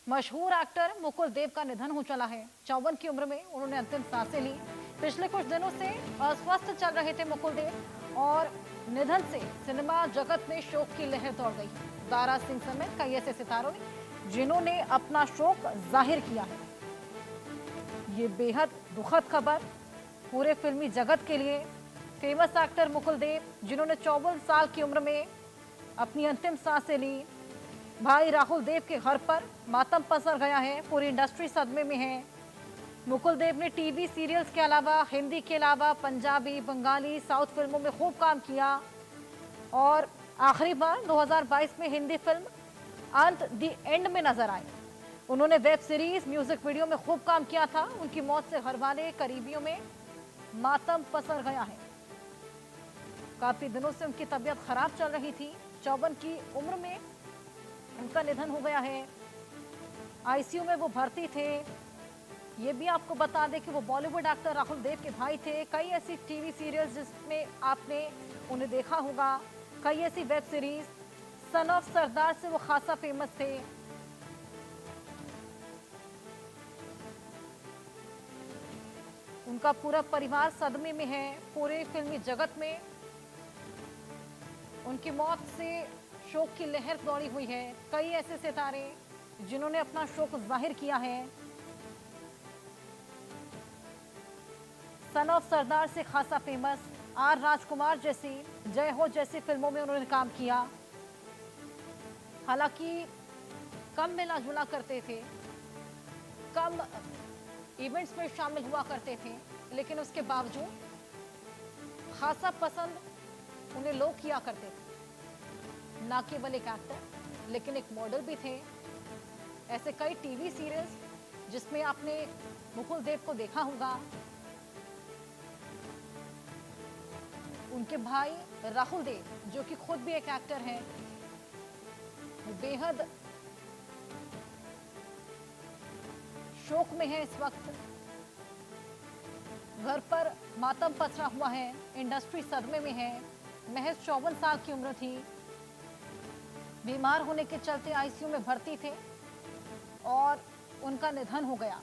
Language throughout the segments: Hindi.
मशहूर एक्टर मुकुल देव का निधन हो चला है। 54 की उम्र में उन्होंने अंतिम सांसें ली। पिछले कुछ दिनों से अस्वस्थ चल रहे थे मुकुल देव और निधन से सिनेमा जगत में शोक की लहर दौड़ गई। दारा सिंह समेत कई ऐसे सितारों ने जिन्होंने अपना शोक जाहिर किया है। ये बेहद दुखद खबर पूरे फिल्मी जगत के लिए। फेमस एक्टर मुकुल देव जिन्होंने 54 साल की उम्र में अपनी अंतिम सांसें ली। भाई राहुल देव के घर पर मातम पसर गया है। पूरी इंडस्ट्री सदमे में है। मुकुल देव ने टीवी सीरियल्स के अलावा हिंदी के अलावा पंजाबी, बंगाली, साउथ फिल्मों में खूब काम किया और आखिरी बार 2022 में हिंदी फिल्म अंत द एंड में नजर आए। उन्होंने वेब सीरीज, म्यूजिक वीडियो में खूब काम किया था। उनकी मौत से घर वाले, करीबियों में मातम पसर गया है। काफी दिनों से उनकी तबीयत खराब चल रही थी। 54 की उम्र में उनका निधन हो गया है। आईसीयू में वो भर्ती थे। ये भी आपको बता दें कि वो बॉलीवुड एक्टर राहुल देव के भाई थे। कई ऐसी टीवी सीरियल्स जिसमें आपने उन्हें देखा होगा, कई ऐसी वेब सीरीज। सन ऑफ सरदार से वो खासा फेमस थे। उनका पूरा परिवार सदमे में है। पूरे फिल्मी जगत में उनकी मौत से शोक की लहर दौड़ी हुई है। कई ऐसे सितारे जिन्होंने अपना शोक जाहिर किया है। सन ऑफ सरदार से खासा फेमस, आर राजकुमार जैसी, जय हो जैसी फिल्मों में उन्होंने काम किया। हालांकि कम मिला जुला करते थे, कम इवेंट्स में शामिल हुआ करते थे, लेकिन उसके बावजूद खासा पसंद उन्हें लोग किया करते थे। ना केवल एक एक्टर लेकिन एक मॉडल भी थे। ऐसे कई टीवी सीरियल्स जिसमें आपने मुकुल देव को देखा होगा। उनके भाई राहुल देव जो कि खुद भी एक एक्टर हैं, बेहद शोक में है इस वक्त। घर पर मातम पसरा हुआ है। इंडस्ट्री सदमे में है। महज 54 साल की उम्र थी। बीमार होने के चलते आईसीयू में भर्ती थे और उनका निधन हो गया।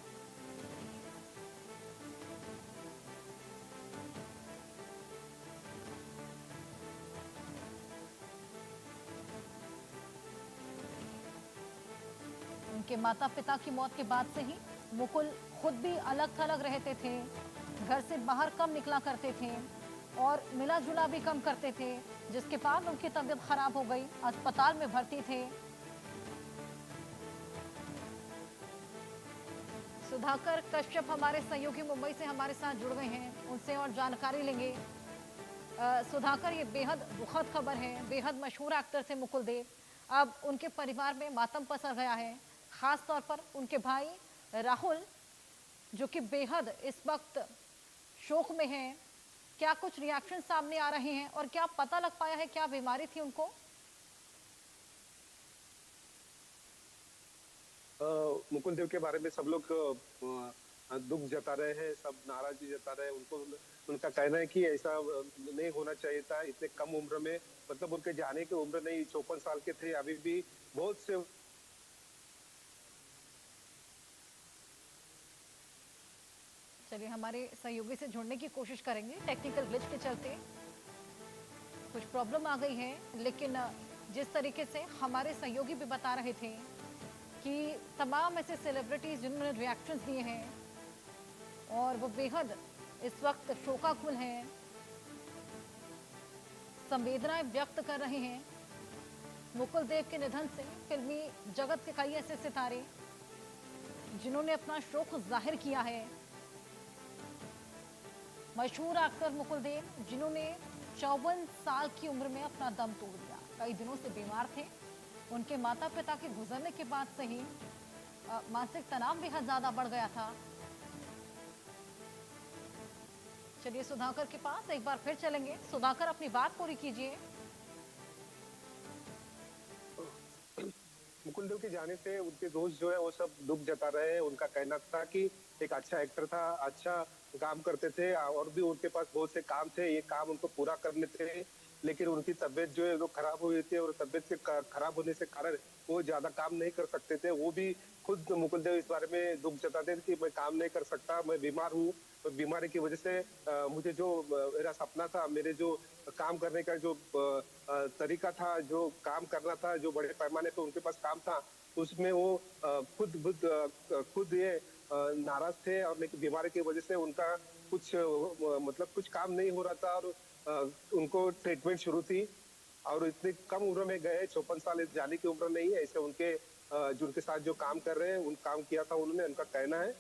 उनके माता पिता की मौत के बाद से ही मुकुल खुद भी अलग थलग रहते थे। घर से बाहर कम निकला करते थे और मिला जुला भी कम करते थे, जिसके बाद उनकी तबीयत खराब हो गई। अस्पताल में भर्ती थे। सुधाकर कश्यप हमारे सहयोगी मुंबई से हमारे साथ जुड़ गए हैं, उनसे और जानकारी लेंगे। सुधाकर, ये बेहद दुखद खबर है। बेहद मशहूर एक्टर थे मुकुल देव। अब उनके परिवार में मातम पसर गया है, खास तौर पर उनके भाई राहुल जो कि बेहद इस वक्त शोक में हैं। क्या कुछ रिएक्शन सामने आ रहे हैं और क्या पता लग पाया है क्या बीमारी थी उनको? मुकुल देव के बारे में सब लोग दुख जता रहे हैं, सब नाराजगी जता रहे हैं। उनको उनका कहना है कि ऐसा नहीं होना चाहिए था इतने कम उम्र में। मतलब उनके जाने की उम्र नहीं, 54 साल के थे, अभी भी बहुत से। चलिए हमारे सहयोगी से जुड़ने की कोशिश करेंगे। टेक्निकल ग्लिच के चलते कुछ प्रॉब्लम आ गई है, लेकिन जिस तरीके से हमारे सहयोगी भी बता रहे थे कि तमाम ऐसे सेलिब्रिटीज जिन्होंने रिएक्शंस दिए हैं और वो बेहद इस वक्त शोकाकुल हैं, संवेदनाएं व्यक्त कर रहे हैं मुकुल देव के निधन से। फिल्मी जगत के कई ऐसे सितारे जिन्होंने अपना शोक जाहिर किया है। मशहूर एक्टर मुकुल देव जिन्होंने 54 साल की उम्र में अपना दम तोड़ दिया। कई दिनों से बीमार थे। उनके माता पिता के गुजरने के बाद से ही मानसिक तनाव बेहद ज्यादा बढ़ गया था। चलिए सुधाकर के पास एक बार फिर चलेंगे। सुधाकर, अपनी बात पूरी कीजिए। मुकुल देव के जाने से उनके दोस्त जो है वो सब दुख जता रहे हैं। उनका कहना था कि एक अच्छा एक्टर था, अच्छा काम करते थे और भी उनके पास बहुत से काम थे, ये काम उनको पूरा करने थे। लेकिन उनकी तबीयत जो है वो खराब हुई थी और तबीयत से खराब होने से कारण वो ज्यादा काम नहीं कर सकते थे। वो भी खुद मुकुल देव इस बारे में दुख जताते थे कि मैं काम नहीं कर सकता, मैं बीमार हूँ। तो बीमारी की वजह से मुझे जो मेरा सपना था, मेरे जो काम करने का जो तरीका था, जो काम करना था, जो बड़े पैमाने पे उनके पास काम था, उसमें वो खुद ये नाराज थे। और लेकिन बीमारी की वजह से उनका कुछ मतलब कुछ काम नहीं हो रहा था और उनको ट्रीटमेंट शुरू थी और इतनी कम उम्र में गए, 54 साल इस जाने की उम्र नहीं है। ऐसे उनके जो उनके साथ जो काम कर रहे हैं, उन काम किया था उन्होंने, उनका कहना है।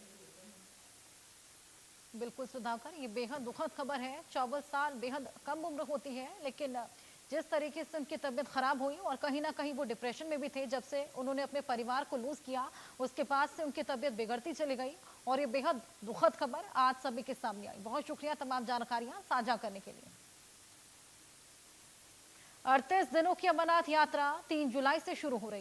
बिल्कुल सुधाकर, ये बेहद दुखद खबर है। 54 साल बेहद कम उम्र होती है, लेकिन जिस तरीके से उनकी तबीयत खराब हुई और कहीं ना कहीं वो डिप्रेशन में भी थे, जब से उन्होंने अपने परिवार को लूज किया उसके बाद से उनकी तबीयत बिगड़ती चली गई। और ये बेहद दुखद खबर आज सभी के सामने आई। बहुत शुक्रिया तमाम जानकारियां साझा करने के लिए। 38 दिनों की अमरनाथ यात्रा 3 जुलाई से शुरू हो रही है।